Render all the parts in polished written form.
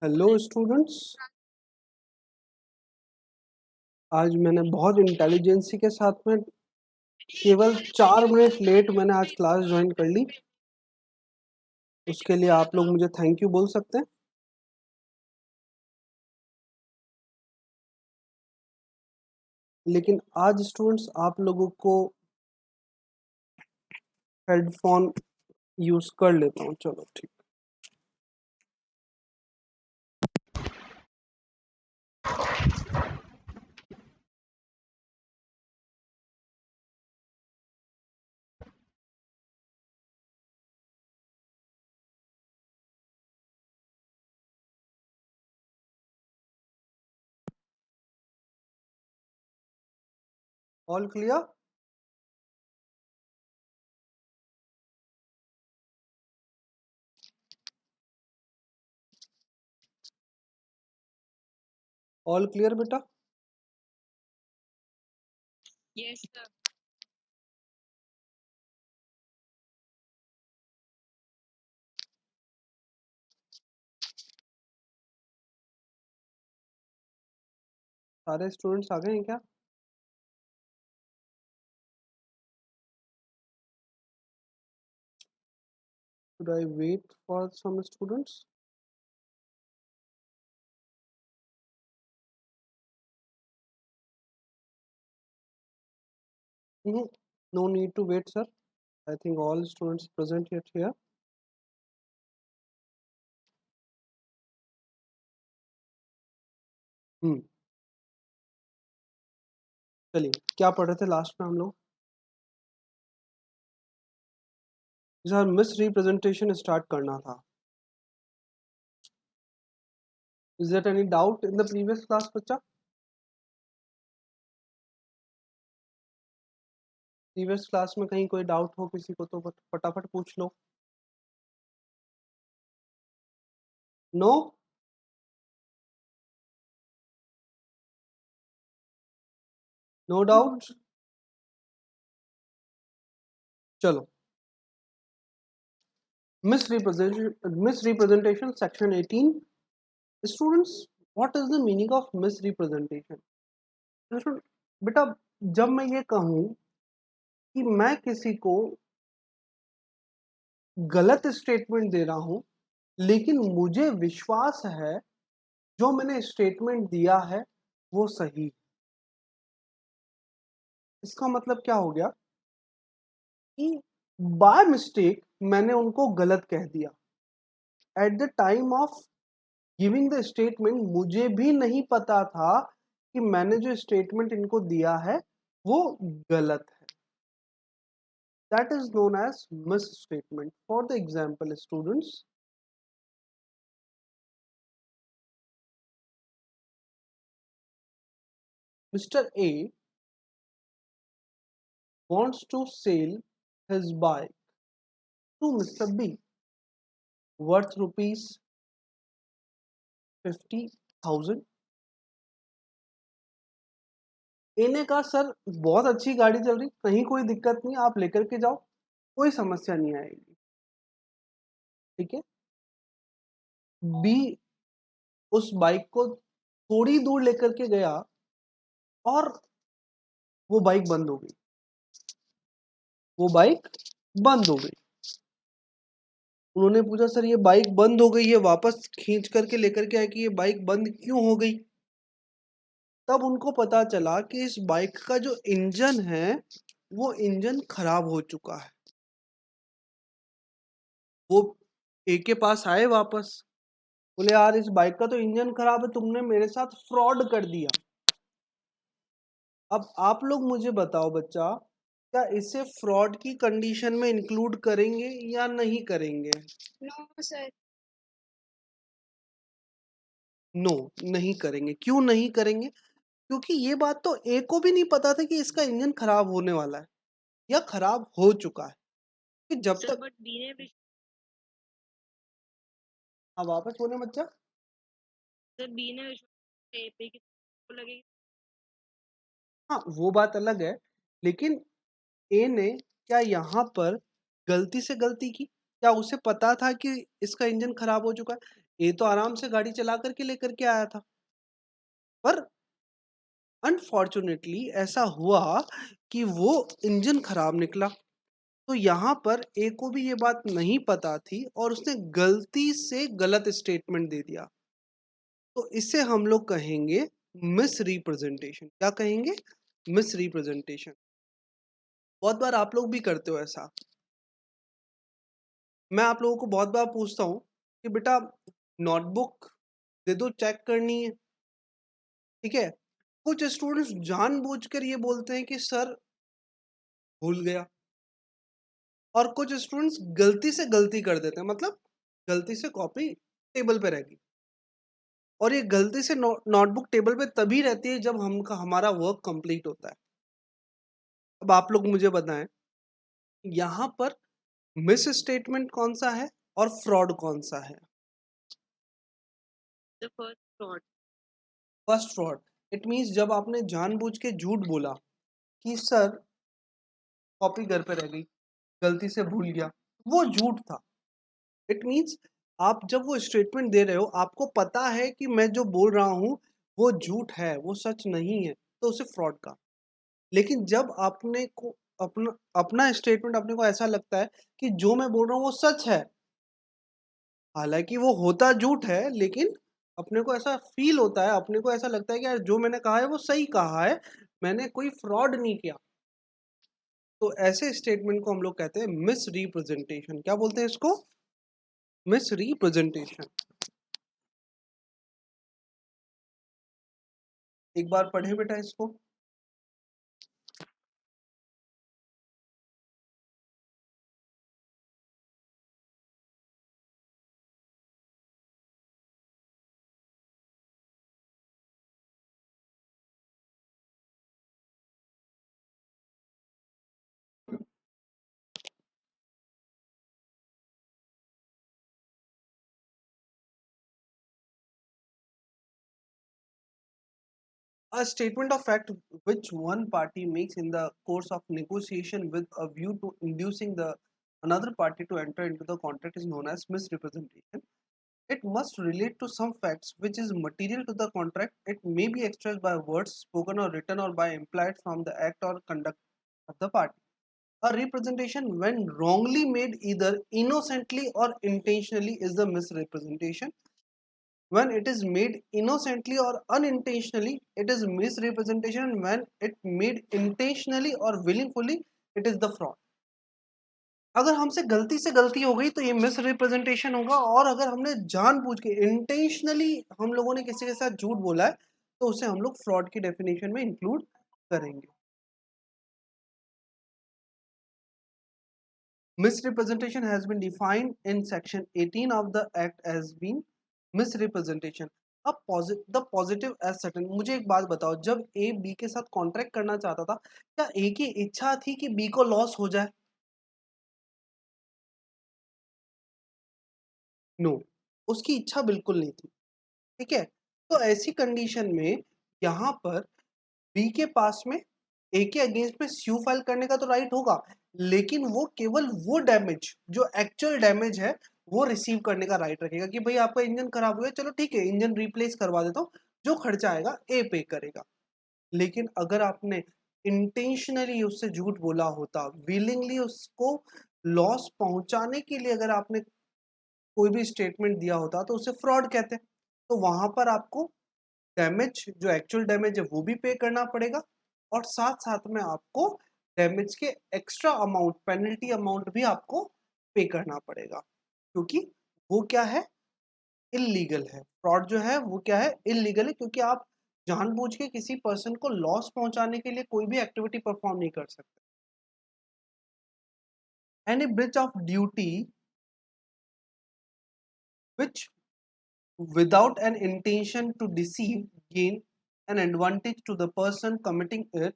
Hello students. आज मैंने बहुत इंटेलिजेंसी के साथ में केवल 4 मिनट लेट मैंने आज क्लास ज्वाइन कर ली। उसके लिए आप लोग मुझे थैंक यू बोल सकते हैं। लेकिन आज स्टूडेंट्स आप लोगों को हेडफोन यूज कर लेता हूँ। चलो ठीक। All clear? ऑल क्लियर बेटा? Yes sir. सारे स्टूडेंट्स आ गए हैं क्या? Should I wait for some students? No need to wait, sir. I think all students present yet here. चलिए, क्या पढ़ रहे थे लास्ट में हम लोग? सर मिस रिप्रेजेंटेशन स्टार्ट करना था। Is there any doubt in the previous class बच्चा? प्रीवियस क्लास में कहीं कोई डाउट हो किसी को तो फटाफट पूछ लो। नो? No doubt? चलो, misrepresentation section 18। Students, what is the meaning of misrepresentation? बेटा, जब मैं ये कहूं कि मैं किसी को गलत स्टेटमेंट दे रहा हूं, लेकिन मुझे विश्वास है जो मैंने स्टेटमेंट दिया है वो सही है, इसका मतलब क्या हो गया कि बाय मिस्टेक मैंने उनको गलत कह दिया। At the time of giving the statement मुझे भी नहीं पता था कि मैंने जो स्टेटमेंट इनको दिया है वो गलत है। That is known as misstatement. For the example students, mister A wants to sell his bike to Mr. B worth rupees 50,000। ए ने कहा सर बहुत अच्छी गाड़ी चल रही, कहीं कोई दिक्कत नहीं, आप लेकर के जाओ, कोई समस्या नहीं आएगी। ठीक है। बी उस बाइक को थोड़ी दूर लेकर के गया और वो बाइक बंद हो गई। वो बाइक बंद हो गई। उन्होंने पूछा सर ये बाइक बंद हो गई है, वापस खींच करके लेकर के आए कि ये बाइक बंद क्यों हो गई। तब उनको पता चला कि इस बाइक का जो इंजन है वो इंजन खराब हो चुका है। वो ए के पास आए वापस, बोले यार इस बाइक का तो इंजन खराब है, तुमने मेरे साथ फ्रॉड कर दिया। अब आप लोग मुझे बताओ बच्चा, क्या इसे फ्रॉड की कंडीशन में इंक्लूड करेंगे या नहीं करेंगे? No sir. नो, नहीं करेंगे। क्यों नहीं करेंगे? क्योंकि ये बात तो ए को भी नहीं पता था कि इसका इंजन खराब होने वाला है या खराब हो चुका है। कि जब सर तक बट बी ने भी अब वापस बोले बच्चा। सर बी ने ए पे किसको लगेगी? हाँ वो बात अलग है, लेकिन ए ने क्या यहाँ पर गलती से गलती की? क्या उसे पता था कि इसका इंजन खराब हो चुका है? ए तो आराम से गाड़ी चला करके लेकर के आया था, पर अनफॉर्चुनेटली ऐसा हुआ कि वो इंजन खराब निकला। तो यहाँ पर ए को भी ये बात नहीं पता थी और उसने गलती से गलत स्टेटमेंट दे दिया। तो इसे हम लोग कहेंगे मिस रिप्रेजेंटेशन। क्या कहेंगे? Miss representation. बहुत बार आप लोग भी करते हो ऐसा। मैं आप लोगों को बहुत बार पूछता हूँ कि बेटा नोटबुक दे दो, चेक करनी है, ठीक है। कुछ स्टूडेंट्स जानबूझकर ये बोलते हैं कि सर भूल गया, और कुछ स्टूडेंट्स गलती से गलती कर देते हैं, मतलब गलती से कॉपी टेबल पे रह गई। और ये गलती से नोटबुक टेबल पे तभी रहती है जब हमारा वर्क कंप्लीट होता है। अब आप लोग मुझे बताएं, यहाँ पर मिस स्टेटमेंट कौन सा है और फ्रॉड कौन सा है? The first fraud. First fraud. It means जब आपने जानबूझ के झूठ बोला कि सर कॉपी घर पे रह गई, गलती से भूल गया, वो झूठ था। इट मीन्स आप जब वो स्टेटमेंट दे रहे हो, आपको पता है कि मैं जो बोल रहा हूँ वो झूठ है, वो सच नहीं है, तो उसे फ्रॉड का। लेकिन जब आपने को अपना अपना स्टेटमेंट अपने को ऐसा लगता है कि जो मैं बोल रहा हूँ वो सच है, हालांकि वो होता झूठ है, लेकिन अपने को ऐसा फील होता है, अपने को ऐसा लगता है कि यार जो मैंने कहा है वो सही कहा है, मैंने कोई फ्रॉड नहीं किया। तो ऐसे स्टेटमेंट को हम लोग कहते हैं मिस रिप्रेजेंटेशन। क्या बोलते हैं इसको? Miss representation. एक बार पढ़े बेटा इसको। A statement of fact which one party makes in the course of negotiation with a view to inducing the another party to enter into the contract is known as misrepresentation. It must relate to some facts which is material to the contract. It may be expressed by words spoken or written or by implied from the act or conduct of the party. A representation when wrongly made either innocently or intentionally is the misrepresentation. When it is made innocently or unintentionally, it is misrepresentation. When it made intentionally or willingly, it is the fraud. अगर हमसे गलती से गलती हो गई तो ये miss representation होगा, और अगर हमने जानबूझ के इंटेंशनली हम लोगों ने किसी के साथ झूठ बोला है तो उसे हम लोग फ्रॉड की डेफिनेशन में इंक्लूड करेंगे। Misrepresentation has been defined in section 18 of the act as being misrepresentation. अब the positive as certain। मुझे एक बात बताओ, जब ए बी के साथ कॉन्ट्रैक्ट करना चाहता था, क्या ए की इच्छा थी कि बी को लॉस हो जाए? नो, उसकी इच्छा बिल्कुल नहीं थी। ठीक है, तो ऐसी कंडीशन में यहाँ पर बी के पास में ए के अगेंस्ट में स्यू फाइल करने का तो राइट होगा, लेकिन वो केवल वो डैमेज जो एक्चुअल डैमेज है वो रिसीव करने का राइट रखेगा कि भाई आपका इंजन खराब हो गया, चलो ठीक है इंजन रिप्लेस करवा देता हूँ, जो खर्चा आएगा ए पे करेगा। लेकिन अगर आपने इंटेंशनली उससे झूठ बोला होता, विलिंगली उसको लॉस पहुंचाने के लिए अगर आपने कोई भी स्टेटमेंट दिया होता तो उसे फ्रॉड कहते हैं। तो वहां पर आपको डैमेज जो एक्चुअल डैमेज है वो भी पे करना पड़ेगा, और साथ साथ में आपको डैमेज के एक्स्ट्रा अमाउंट, पेनल्टी अमाउंट भी आपको पे करना पड़ेगा, क्योंकि वो क्या है? इलीगल है। फ्रॉड जो है वो क्या है? इलीगल है, क्योंकि आप जानबूझ के किसी पर्सन को लॉस पहुंचाने के लिए कोई भी एक्टिविटी परफॉर्म नहीं कर सकते। Any breach of duty which without an intention to deceive, gain an advantage to the person committing it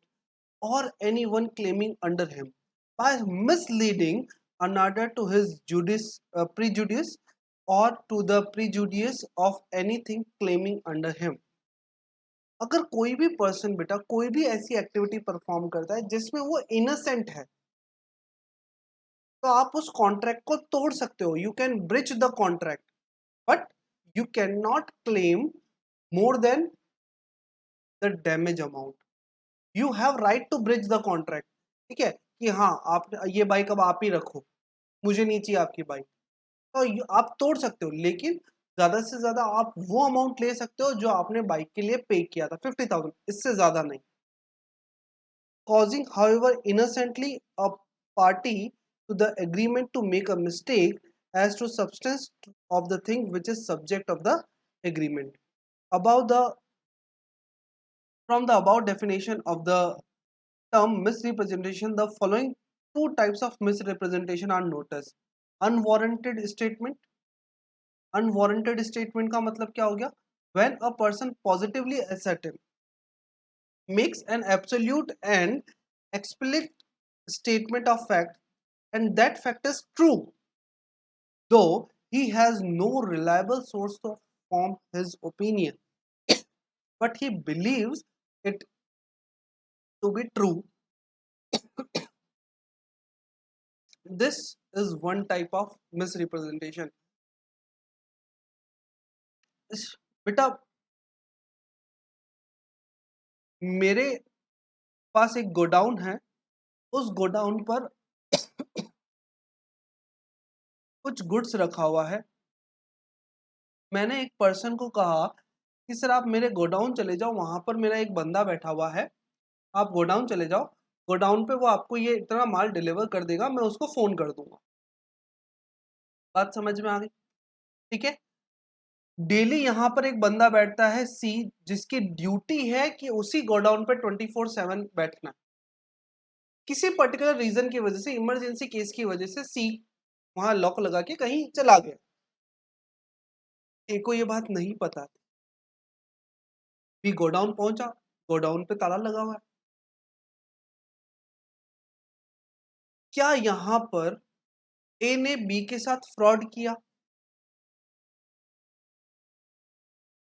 or anyone claiming under him by misleading another to his prejudice or to the prejudice of anything claiming under him। अगर कोई भी person बेटा कोई भी ऐसी activity perform करता है जिसमें वो इनोसेंट है, तो आप उस कॉन्ट्रैक्ट को तोड़ सकते हो, you can breach the contract, but You cannot claim more than the damage amount. You have right to bridge the contract. ठीक है कि हाँ आप ये बाइक अब आप ही रखो, मुझे नहीं चाहिए आपकी बाइक, तो आप तोड़ सकते हो, लेकिन ज्यादा से ज्यादा आप वो अमाउंट ले सकते हो जो आपने बाइक के लिए पे किया था, 50,000, इससे ज्यादा नहीं. Causing, however, innocently a party to the agreement to make a mistake as to substance of the thing which is subject of the agreement. Above the From the above definition of the term misrepresentation, the following two types of misrepresentation are noticed. Unwarranted statement. Unwarranted statement का मतलब क्या हो गया? When a person positively ascertain makes an absolute and explicit statement of fact, and that fact is true, though he has no reliable source to form his opinion, but he believes it to be true. This is one type of misrepresentation. बेटा, मेरे पास एक godown है, उस godown पर कुछ goods रखा हुआ है. मैंने एक पर्सन को कहा कि सर आप मेरे गोडाउन चले जाओ, वहां पर मेरा एक बंदा बैठा हुआ है, आप गोडाउन चले जाओ, गोडाउन पे वो आपको ये इतना माल डिलीवर कर देगा, मैं उसको फोन कर दूंगा. बात समझ में आ गई? ठीक है. डेली यहाँ पर एक बंदा बैठता है सी, जिसकी ड्यूटी है कि उसी गोडाउन पे 24/7 बैठना. किसी पर्टिकुलर रीजन की वजह से, इमरजेंसी केस की वजह से सी वहां लॉक लगा के कहीं चला गया. ए को ये बात नहीं पता थी. बी गोडाउन पहुंचा, गोडाउन पे ताला लगा हुआ है. क्या यहां पर ए ने बी के साथ फ्रॉड किया?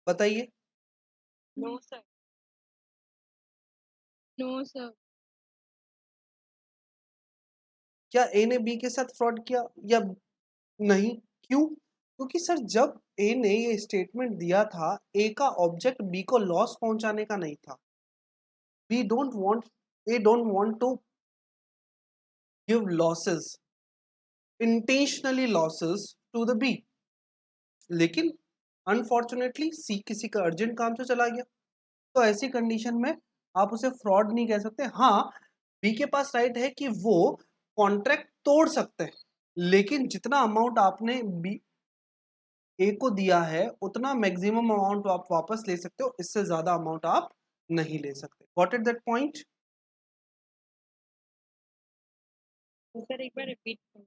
बताइए. No sir. No sir. क्या ए ने बी के साथ फ्रॉड किया या नहीं? क्यों? क्योंकि सर जब ए ने ये स्टेटमेंट दिया था, ए का ऑब्जेक्ट बी को लॉस पहुंचाने का नहीं था. B don't want A don't want to give losses, intentionally losses to the B. लेकिन अनफॉर्चुनेटली सी किसी का अर्जेंट काम से चला गया, तो ऐसी कंडीशन में आप उसे फ्रॉड नहीं कह सकते. हाँ, बी के पास राइट है कि वो कॉन्ट्रैक्ट तोड़ सकते हैं, लेकिन जितना अमाउंट आपने बी ए को दिया है उतना मैक्सिमम अमाउंट आप वापस ले सकते हो, इससे ज्यादा अमाउंट आप नहीं ले सकते. Got it that point? Sir एक बार रिपीट करो.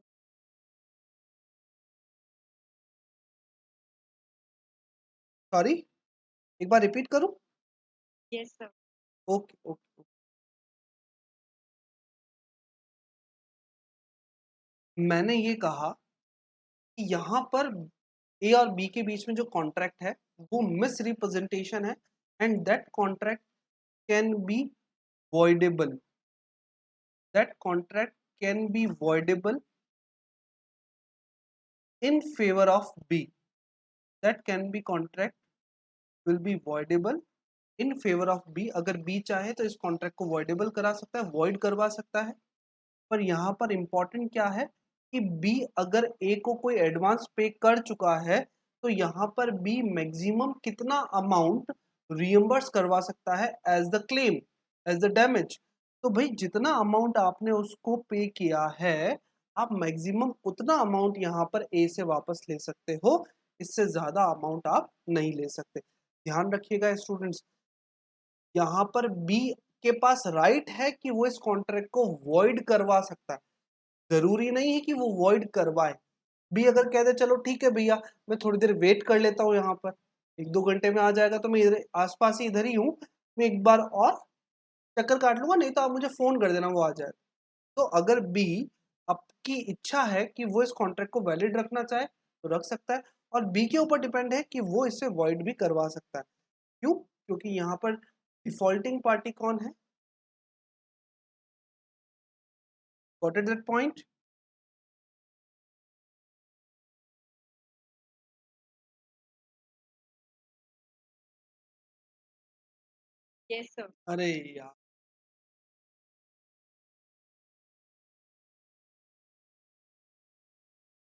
सॉरी, एक बार रिपीट करूं? Yes sir. Okay okay. मैंने ये कहा कि यहाँ पर ए और बी के बीच में जो कॉन्ट्रैक्ट है वो मिस रिप्रेजेंटेशन है, and that contract can be voidable. That contract can be voidable in favor of B. That can be contract will be voidable in favor of B. अगर B चाहे तो इस कॉन्ट्रैक्ट को voidable करा सकता है, void करवा सकता है. पर यहाँ पर इंपॉर्टेंट क्या है कि B अगर A को कोई एडवांस पे कर चुका है, तो यहाँ पर B मैक्सिमम कितना अमाउंट रियम्बर्स करवा सकता है as the claim, as the damage. तो भाई जितना अमाउंट आपने उसको पे किया है, आप मैक्सिमम उतना अमाउंट यहाँ पर ए से वापस ले सकते हो, इससे ज्यादा अमाउंट आप नहीं ले सकते. ध्यान रखिएगा स्टूडेंट्स, यहाँ पर बी के पास राइट है कि वो इस कॉन्ट्रैक्ट को वॉइड करवा सकता है, जरूरी नहीं है कि वो वॉइड करवाए. बी अगर कह दे चलो ठीक है भैया, मैं थोड़ी देर वेट कर लेता हूँ, यहाँ पर 1-2 घंटे में आ जाएगा, तो मैं इधर आसपास ही इधर ही हूँ, मैं एक बार और चक्कर काट लूंगा, नहीं तो आप मुझे फोन कर देना, वो आ जाए. तो अगर बी आपकी इच्छा है कि वो इस कॉन्ट्रैक्ट को वैलिड रखना चाहे तो रख सकता है, और बी के ऊपर डिपेंड है कि वो इसे वॉइड भी करवा सकता है. क्यों? क्योंकि यहाँ पर डिफॉल्टिंग पार्टी कौन है? Got it that point? Yes, sir. अरे यार,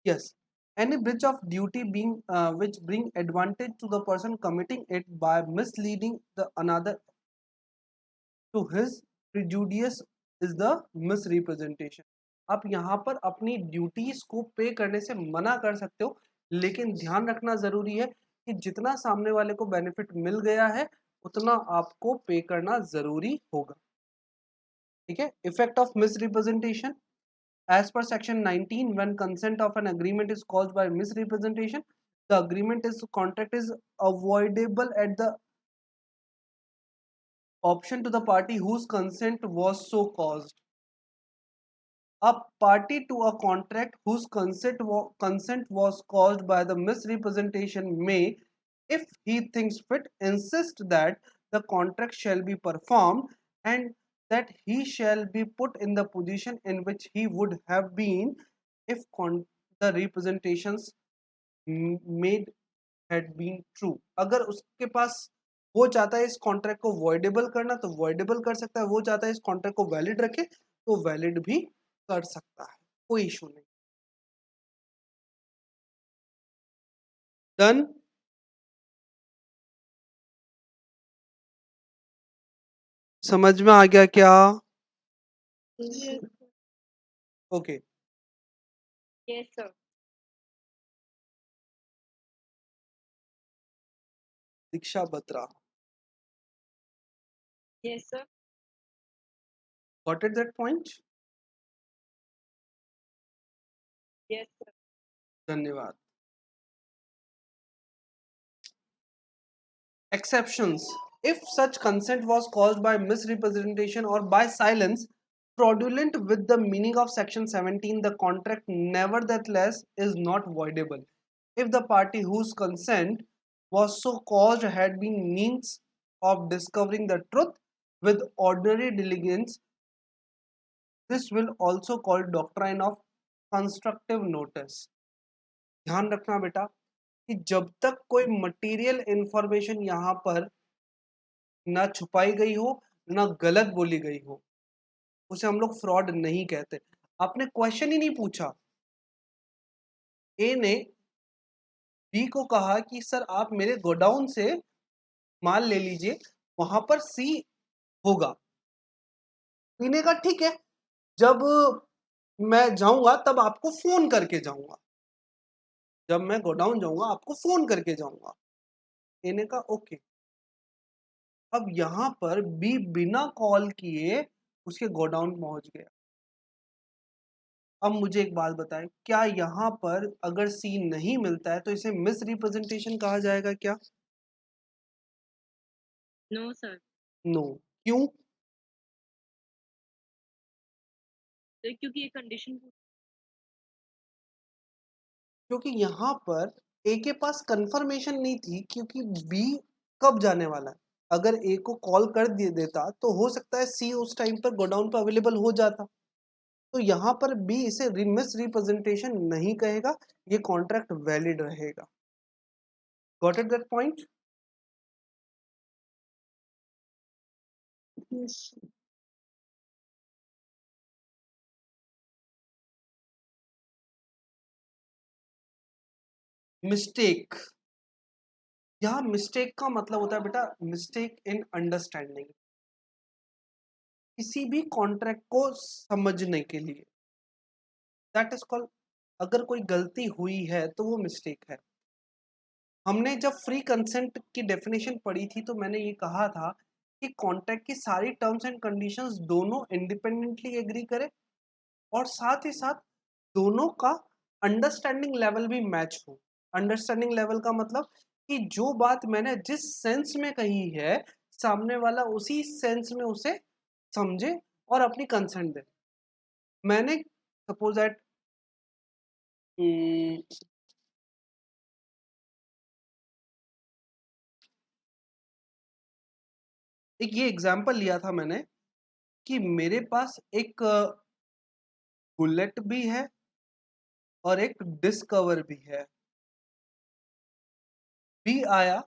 yes. Any breach of duty being which bring advantage to the person committing it by misleading the another to his prejudice is the misrepresentation. आप यहाँ पर अपनी duties को पे करने से मना कर सकते हो, लेकिन ध्यान रखना जरूरी है कि जितना सामने वाले को बेनिफिट मिल गया है उतना आपको पे करना जरूरी होगा। ठीक है, effect of misrepresentation as per section 19, when consent of an agreement is caused by misrepresentation, the agreement is contract is avoidable at the option to the party whose consent was so caused. A party to a contract whose consent was caused by the misrepresentation may, if he thinks fit, insist that the contract shall be performed and that he shall be put in the position in which he would have been if the representations made had been true. अगर उसके पास वो चाहता है इस contract को voidable करना तो voidable कर सकता है, वो चाहता है इस कॉन्ट्रैक्ट को वैलिड रखे तो वैलिड भी कर सकता है, कोई इशू नहीं। डन। समझ में आ गया क्या? Yes, okay. yes, sir. Diksha Batra, Yes, sir. Got it that point? Yes, sir. धन्यवाद। Exceptions. If such consent was caused by misrepresentation or by silence fraudulent with the meaning of section 17, the contract nevertheless is not voidable. If the party whose consent was so caused had been means of discovering the truth with ordinary diligence, this will also called doctrine of constructive notice. ध्यान रखना बेटा कि जब तक कोई material information यहाँ पर ना छुपाई गई हो ना गलत बोली गई हो, उसे हम लोग फ्रॉड नहीं कहते। आपने क्वेश्चन ही नहीं पूछा। ए ने बी को कहा कि सर आप मेरे गोडाउन से माल ले लीजिए, वहां पर सी होगा। बी ने कहा ठीक है, जब मैं जाऊंगा तब आपको फोन करके जाऊंगा, जब मैं गोडाउन जाऊंगा आपको फोन करके जाऊंगा। ए ने कहा ओके। अब यहां पर बी बिना कॉल किए उसके गोडाउन पहुंच गया। अब मुझे एक बात बताएं, क्या यहाँ पर अगर सी नहीं मिलता है तो इसे मिस रिप्रेजेंटेशन कहा जाएगा क्या? No, sir. नो। क्यों? तो क्योंकि ये कंडीशन क्योंकि यहाँ पर ए के पास कंफर्मेशन नहीं थी, क्योंकि बी कब जाने वाला है। अगर ए को कॉल कर दे देता तो हो सकता है सी उस टाइम पर गोडाउन पर अवेलेबल हो जाता। तो यहाँ पर बी इसे मिस रिप्रेजेंटेशन नहीं कहेगा, ये कॉन्ट्रैक्ट वैलिड रहेगा। Got it that point? Mistake, यहाँ मिस्टेक का मतलब होता है बेटा मिस्टेक इन अंडरस्टैंडिंग, किसी भी कॉन्ट्रैक्ट को समझने के लिए, दैट इज कॉल्ड, अगर कोई गलती हुई है तो वो मिस्टेक है। हमने जब फ्री कंसेंट की डेफिनेशन पढ़ी थी तो मैंने ये कहा था कि कॉन्ट्रैक्ट की सारी टर्म्स एंड कंडीशंस दोनों इंडिपेंडेंटली एग्री करें और साथ ही साथ दोनों का अंडरस्टैंडिंग लेवल भी मैच हो। अंडरस्टैंडिंग लेवल का मतलब कि जो बात मैंने जिस सेंस में कही है सामने वाला उसी सेंस में उसे समझे और अपनी कंसेंट दे। मैंने सपोज दैट एक ये एग्जांपल लिया था मैंने कि मेरे पास एक बुलेट भी है और एक डिस्कवर भी है। बी आया,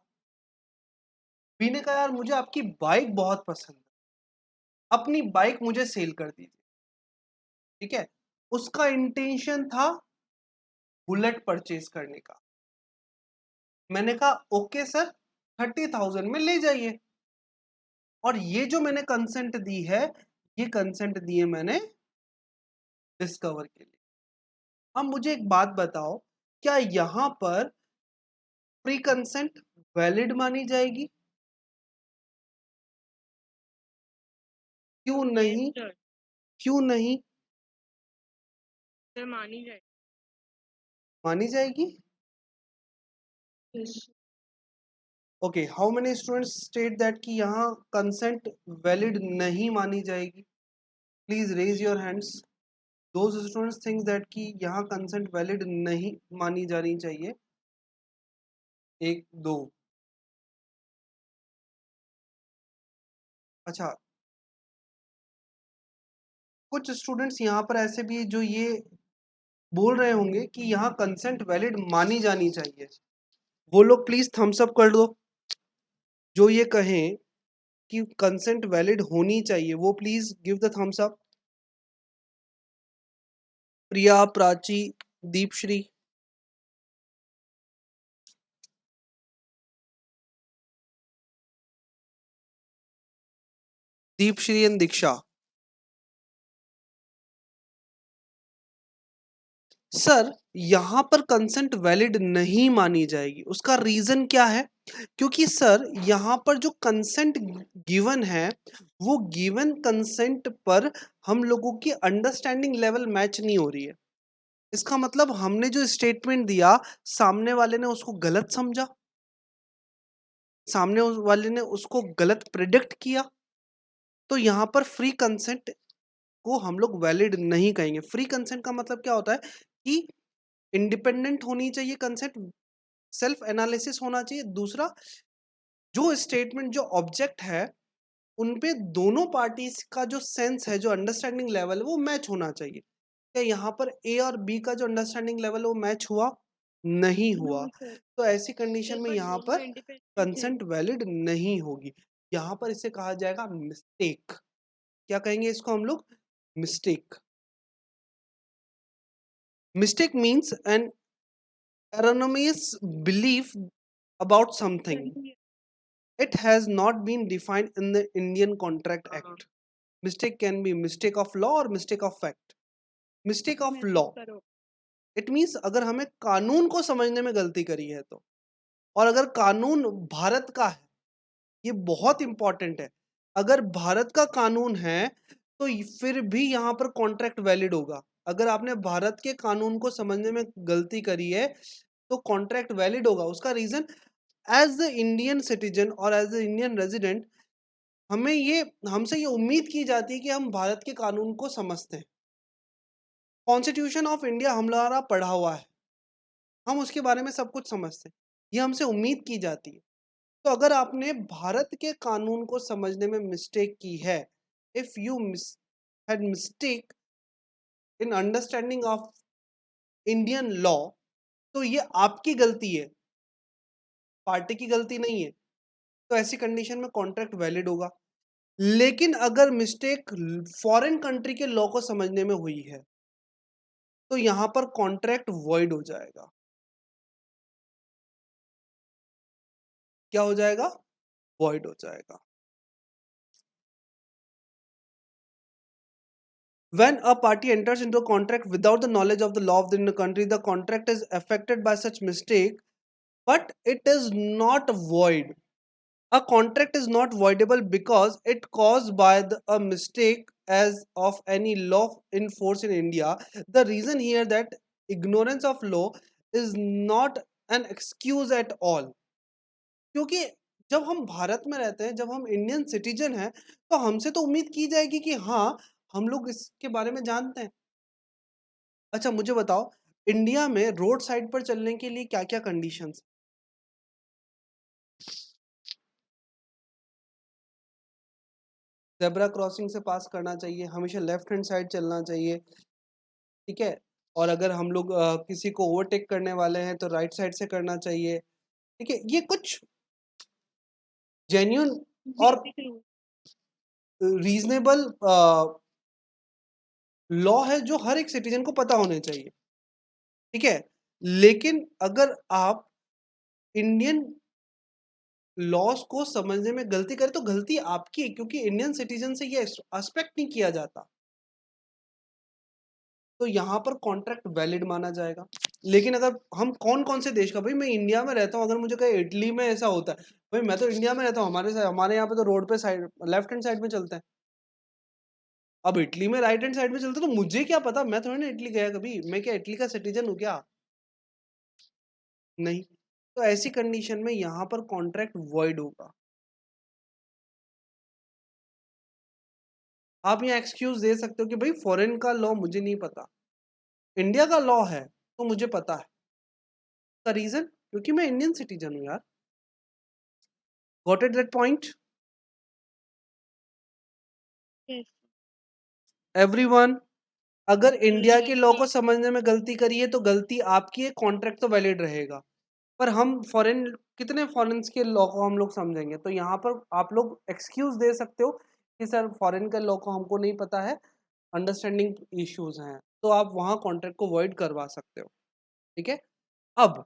बी ने कहा यार मुझे आपकी बाइक बहुत पसंद है, अपनी बाइक मुझे सेल कर दीजिए। ठीक है, उसका इंटेंशन था बुलेट परचेज करने का। मैंने कहा ओके सर, 30,000 में ले जाइए। और ये जो मैंने कंसेंट दी है, ये कंसेंट दी है मैंने डिस्कवर के लिए। अब मुझे एक बात बताओ, क्या यहां पर प्री कंसेंट वैलिड मानी जाएगी? क्यों Yes, नहीं? sir. क्यों नहीं Sir, मानी जाए। मानी जाएगी? Yes. Okay, how many students state that कि यहाँ कंसेंट वैलिड नहीं मानी जाएगी? Please raise your hands. Those students think that कि यहाँ कंसेंट वैलिड नहीं मानी जानी चाहिए। एक दो। अच्छा, कुछ स्टूडेंट्स यहाँ पर ऐसे भी जो ये बोल रहे होंगे कि यहाँ कंसेंट वैलिड मानी जानी चाहिए। वो लोग प्लीज थम्स अप कर दो। जो ये कहें कि कंसेंट वैलिड होनी चाहिए, वो please give the thumbs up. Priya, Prachi, Deepshree. Deepshree and Diksha. Sir, यहां पर कंसेंट वैलिड नहीं मानी जाएगी, उसका रीजन क्या है? क्योंकि सर यहां पर जो कंसेंट गिवन है, वो गिवन कंसेंट पर हम लोगों की अंडरस्टैंडिंग लेवल मैच नहीं हो रही है। इसका मतलब हमने जो स्टेटमेंट दिया, सामने वाले ने उसको गलत समझा, सामने वाले ने उसको गलत प्रिडिक्ट किया। तो यहां पर फ्री कंसेंट को हम लोग वैलिड नहीं कहेंगे। फ्री कंसेंट का मतलब क्या होता है कि इंडिपेंडेंट होनी चाहिए कंसेंट, सेल्फ एनालिसिस होना चाहिए। दूसरा, जो स्टेटमेंट जो ऑब्जेक्ट है, उनपे दोनों पार्टीज का जो सेंस है, जो अंडरस्टैंडिंग लेवल है, वो मैच होना चाहिए। क्या यहाँ पर ए और बी का जो अंडरस्टैंडिंग लेवल है वो मैच हुआ? नहीं हुआ। तो ऐसी कंडीशन में यहाँ पर कंसेंट वैलिड नहीं होगी। यहाँ पर इसे कहा जाएगा मिस्टेक। क्या कहेंगे इसको हम लोग? Mistake. Mistake means an erroneous belief about something. It has not been defined in the Indian Contract Act. Mistake can be mistake of law or mistake of fact. Mistake of law, it means अगर हमें कानून को समझने में गलती करी है तो, और अगर कानून भारत का है, ये बहुत इंपॉर्टेंट है। अगर भारत का कानून है तो फिर भी यहाँ पर कॉन्ट्रैक्ट वैलिड होगा। अगर आपने भारत के कानून को समझने में गलती करी है तो कॉन्ट्रैक्ट वैलिड होगा। उसका reason, as the Indian citizen और एज द इंडियन रेजिडेंट, हमसे ये उम्मीद की जाती है कि हम भारत के कानून को समझते हैं। कॉन्स्टिट्यूशन ऑफ इंडिया हमारा पढ़ा हुआ है, हम उसके बारे में सब कुछ समझते हैं, ये हमसे उम्मीद की जाती है। तो अगर आपने भारत के कानून को समझने में मिस्टेक की है, if you had mistake in understanding of Indian law, तो ये आपकी गलती है, पार्टी की गलती नहीं है। तो ऐसी कंडीशन में कॉन्ट्रैक्ट वैलिड होगा। लेकिन अगर मिस्टेक फॉरेन कंट्री के लॉ को समझने में हुई है तो यहां पर कॉन्ट्रैक्ट वॉइड हो जाएगा। क्या हो जाएगा? वॉइड हो जाएगा। When a party enters into a contract without the knowledge of the law of the country, the contract is affected by such mistake, but it is not void. A contract is not voidable because it caused by a mistake as of any law in force in India. The reason here that ignorance of law is not an excuse at all. क्योंकि जब हम भारत में रहते हैं, जब हम Indian citizen हैं, तो हमसे तो उम्मीद की जाएगी कि हाँ, हम लोग इसके बारे में जानते हैं। अच्छा मुझे बताओ, इंडिया में रोड साइड पर चलने के लिए क्या क्या कंडीशंस? जेब्रा क्रॉसिंग से पास करना चाहिए, हमेशा लेफ्ट हैंड साइड चलना चाहिए, ठीक है। और अगर हम लोग किसी को ओवरटेक करने वाले हैं तो राइट साइड से करना चाहिए, ठीक है। ये कुछ जेन्युइन और बेसिक रूल रीजनेबल लॉ है जो हर एक सिटीजन को पता होने चाहिए, ठीक है। लेकिन अगर आप इंडियन लॉस को समझने में गलती करें तो गलती आपकी है, क्योंकि इंडियन सिटीजन से ये एक्सपेक्ट नहीं किया जाता, तो यहां पर कॉन्ट्रैक्ट वैलिड माना जाएगा। लेकिन अगर हम कौन कौन से देश का, भाई मैं इंडिया में रहता हूं, अगर मुझे कहे इटली में ऐसा होता है, भाई मैं तो इंडिया में रहता हूं, हमारे यहाँ पे तो रोड पे साइड लेफ्ट हैंड साइड में चलता है। अब इटली में राइट हैंड साइड में चलता है तो मुझे क्या पता, मैं थोड़ी ना इटली गया कभी, मैं क्या इटली का सिटीजन हूँ क्या? नहीं। तो ऐसी कंडीशन में यहां पर कॉन्ट्रैक्ट वॉइड होगा। आप यहाँ एक्सक्यूज दे सकते हो कि भाई फॉरेन का लॉ मुझे नहीं पता, इंडिया का लॉ है तो मुझे पता है। का रीजन, क्योंकि मैं इंडियन सिटीजन हूं यार। Got it that point yes everyone? अगर इंडिया के लॉ को yes. समझने में गलती करी है तो गलती आपकी है, कॉन्ट्रैक्ट तो वैलिड रहेगा। पर हम फॉरेन, कितने फॉरेन के लॉ को हम लोग समझेंगे? तो यहाँ पर आप लोग एक्सक्यूज दे सकते हो कि सर फॉरेन के लॉ को हमको नहीं पता है, अंडरस्टैंडिंग इश्यूज हैं, तो आप वहां कॉन्ट्रैक्ट को वॉइड करवा सकते हो, ठीक है। अब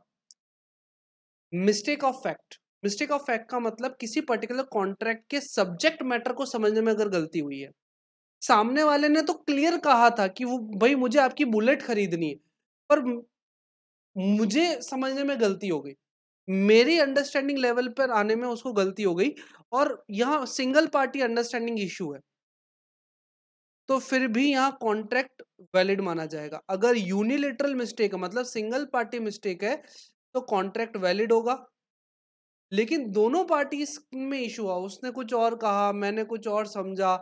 mistake of fact, mistake of fact का मतलब किसी पर्टिकुलर कॉन्ट्रैक्ट के सब्जेक्ट मैटर को समझने में अगर गलती हुई है। सामने वाले ने तो क्लियर कहा था कि वो भाई मुझे आपकी बुलेट खरीदनी है, पर मुझे समझने में गलती हो गई, मेरी अंडरस्टैंडिंग लेवल पर आने में उसको गलती हो गई, और यहाँ सिंगल पार्टी अंडरस्टैंडिंग इशू है, तो फिर भी यहाँ कॉन्ट्रैक्ट वैलिड माना जाएगा। अगर यूनिलेटरल मिस्टेक है, मतलब सिंगल पार्टी मिस्टेक है, तो कॉन्ट्रैक्ट वैलिड होगा। लेकिन दोनों पार्टीज में इशू हुआ, उसने कुछ और कहा, मैंने कुछ और समझा,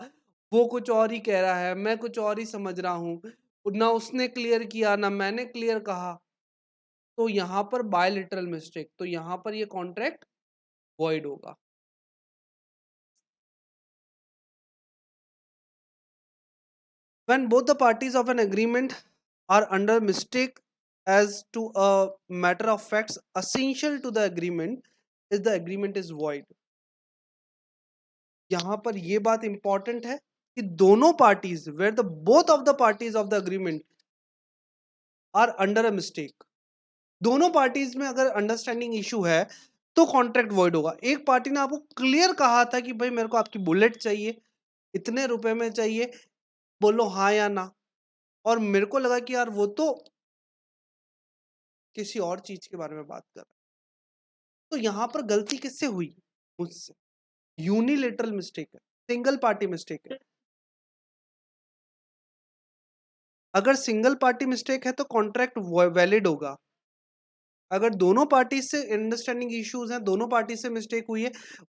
वो कुछ और ही कह रहा है, मैं कुछ और ही समझ रहा हूँ, ना उसने क्लियर किया ना मैंने क्लियर कहा, तो यहाँ पर बायलिटरल मिस्टेक, तो यहाँ पर ये कॉन्ट्रैक्ट वॉइड होगा। When both the parties of an agreement are under mistake as to a matter of facts essential to the agreement, is the agreement is void। यहां पर ये बात इंपॉर्टेंट है कि दोनों parties, where the both of the parties of the agreement are under a mistake, दोनों parties में अगर अंडरस्टैंडिंग इशू है तो कॉन्ट्रैक्ट वॉइड होगा। एक पार्टी ने आपको क्लियर कहा था कि भाई मेरे को आपकी बुलेट चाहिए, इतने रुपए में चाहिए, बोलो हाँ या ना, और मेरे को लगा कि यार वो तो किसी और चीज के बारे में बात कर रहा है, तो यहां पर गलती किससे हुई? मुझसे। यूनिलेटरल मिस्टेक है, सिंगल पार्टी मिस्टेक है। अगर सिंगल पार्टी मिस्टेक है तो कॉन्ट्रैक्ट वैलिड होगा। अगर दोनों पार्टी से अंडरस्टैंडिंग इश्यूज हैं, दोनों पार्टी से मिस्टेक हुई है,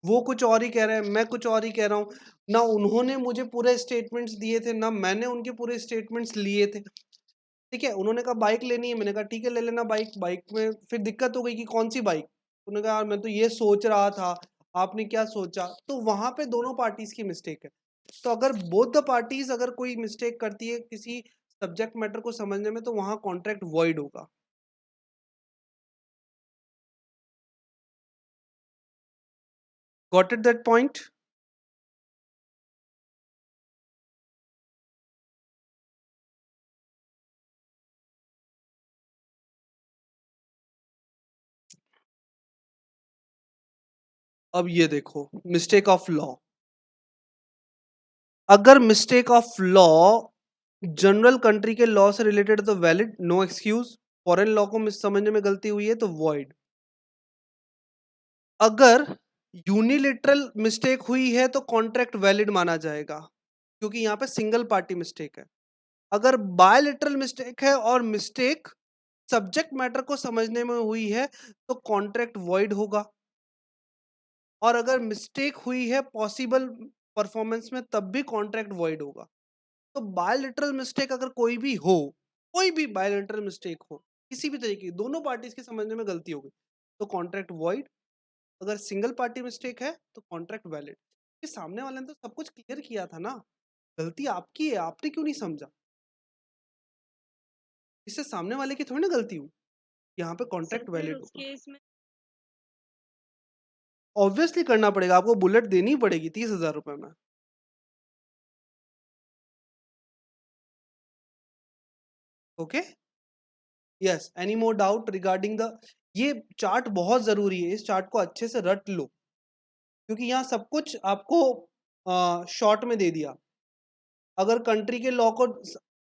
वो कुछ और ही कह रहे हैं, मैं कुछ और ही कह रहा हूँ, ना उन्होंने मुझे पूरे स्टेटमेंट्स दिए थे ना मैंने उनके पूरे स्टेटमेंट्स लिए थे, ठीक है। उन्होंने कहा बाइक लेनी है, मैंने कहा ठीक है ले लेना बाइक। बाइक में फिर दिक्कत हो गई कि कौन सी बाइक, उन्होंने कहा यार मैं तो ये सोच रहा था, आपने क्या सोचा, तो वहां पे दोनों पार्टीज की मिस्टेक है। तो अगर बोथ द पार्टीज अगर कोई मिस्टेक करती है किसी सब्जेक्ट मैटर को समझने में, तो वहां कॉन्ट्रैक्ट वॉइड होगा। Got it that point? अब ये देखो मिस्टेक ऑफ लॉ, अगर mistake of law general country के लॉ से रिलेटेड तो valid, no excuse. Foreign law को समझने में गलती हुई है तो वॉइड। अगर यूनिलेटरल मिस्टेक हुई है तो कॉन्ट्रैक्ट वैलिड माना जाएगा, क्योंकि यहां पे सिंगल पार्टी मिस्टेक है। अगर बायलिटरल मिस्टेक है और मिस्टेक सब्जेक्ट मैटर को समझने में हुई है तो कॉन्ट्रैक्ट वॉइड होगा। और अगर मिस्टेक हुई है पॉसिबल परफॉर्मेंस में तब भी कॉन्ट्रैक्ट वॉइड होगा। तो बायलिटरल मिस्टेक अगर कोई भी हो, कोई भी बायलिटरल मिस्टेक हो किसी भी तरीके की, दोनों पार्टीज के समझने में गलती हो गई, तो कॉन्ट्रैक्ट वॉइड। अगर सिंगल पार्टी मिस्टेक है तो कॉन्ट्रैक्ट वैलिड। ये सामने वाले ने तो सब कुछ क्लियर किया था ना, गलती आपकी है, आपने क्यों नहीं समझा? इससे सामने वाले की थोड़ी ना गलती हुई, यहाँ पे सर कॉन्ट्रैक्ट फिर वैलिड उस होगा। केस में ऑब्वियसली करना पड़ेगा, आपको बुलेट देनी पड़ेगी 30,000 रुपए में। Okay, yes, any more doubt regarding the, ये चार्ट बहुत जरूरी है, इस चार्ट को अच्छे से रट लो, क्योंकि यहाँ सब कुछ आपको शॉर्ट में दे दिया। अगर कंट्री के लॉ को,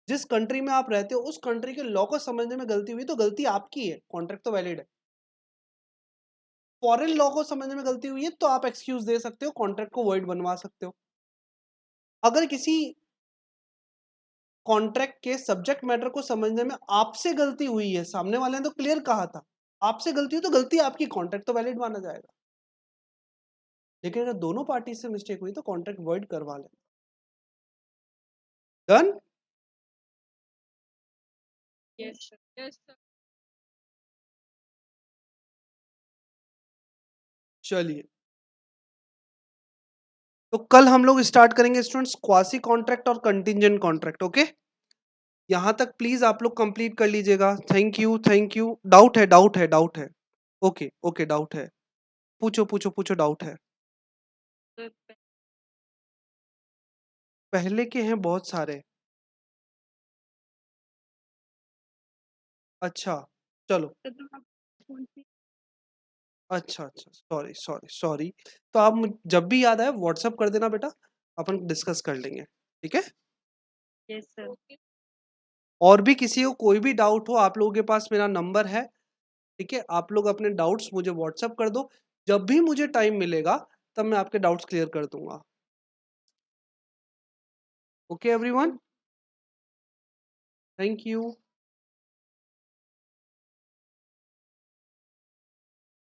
जिस कंट्री में आप रहते हो उस कंट्री के लॉ को समझने में गलती हुई तो गलती आपकी है, कॉन्ट्रैक्ट तो वैलिड है। फॉरेन लॉ को समझने में गलती हुई है तो आप एक्सक्यूज दे सकते हो, कॉन्ट्रैक्ट को वॉइड बनवा सकते हो। अगर किसी कॉन्ट्रैक्ट के सब्जेक्ट मैटर को समझने में आपसे गलती हुई है, सामने वाले ने तो क्लियर कहा था, आपसे गलती हुई तो गलती आपकी, कॉन्ट्रैक्ट तो वैलिड माना जाएगा। लेकिन अगर दोनों पार्टी से मिस्टेक हुई तो कॉन्ट्रैक्ट वॉइड करवा लेना। Done? Yes, sir. Yes, sir. चलिए, तो कल हम लोग स्टार्ट करेंगे स्टूडेंट्स क्वासी कॉन्ट्रैक्ट और कंटिंजेंट कॉन्ट्रैक्ट। ओके, यहां तक प्लीज आप लोग कंप्लीट कर लीजिएगा। Thank you, thank you. Doubt है, डाउट है, डाउट है? ओके ओके, डाउट है, पूछो पूछो पूछो, डाउट है? Sir, पहले के हैं बहुत सारे। अच्छा, चलो, तो आप कौन सी अच्छा अच्छा, सॉरी सॉरी सॉरी। तो आप जब भी याद आए व्हाट्सअप कर देना बेटा, अपन डिस्कस कर लेंगे, ठीक है? Yes, sir. और भी किसी को कोई भी डाउट हो, आप लोगों के पास मेरा नंबर है, ठीक है? आप लोग अपने डाउट्स मुझे व्हाट्सअप कर दो, जब भी मुझे टाइम मिलेगा तब मैं आपके डाउट्स क्लियर कर दूंगा। Okay everyone, thank you.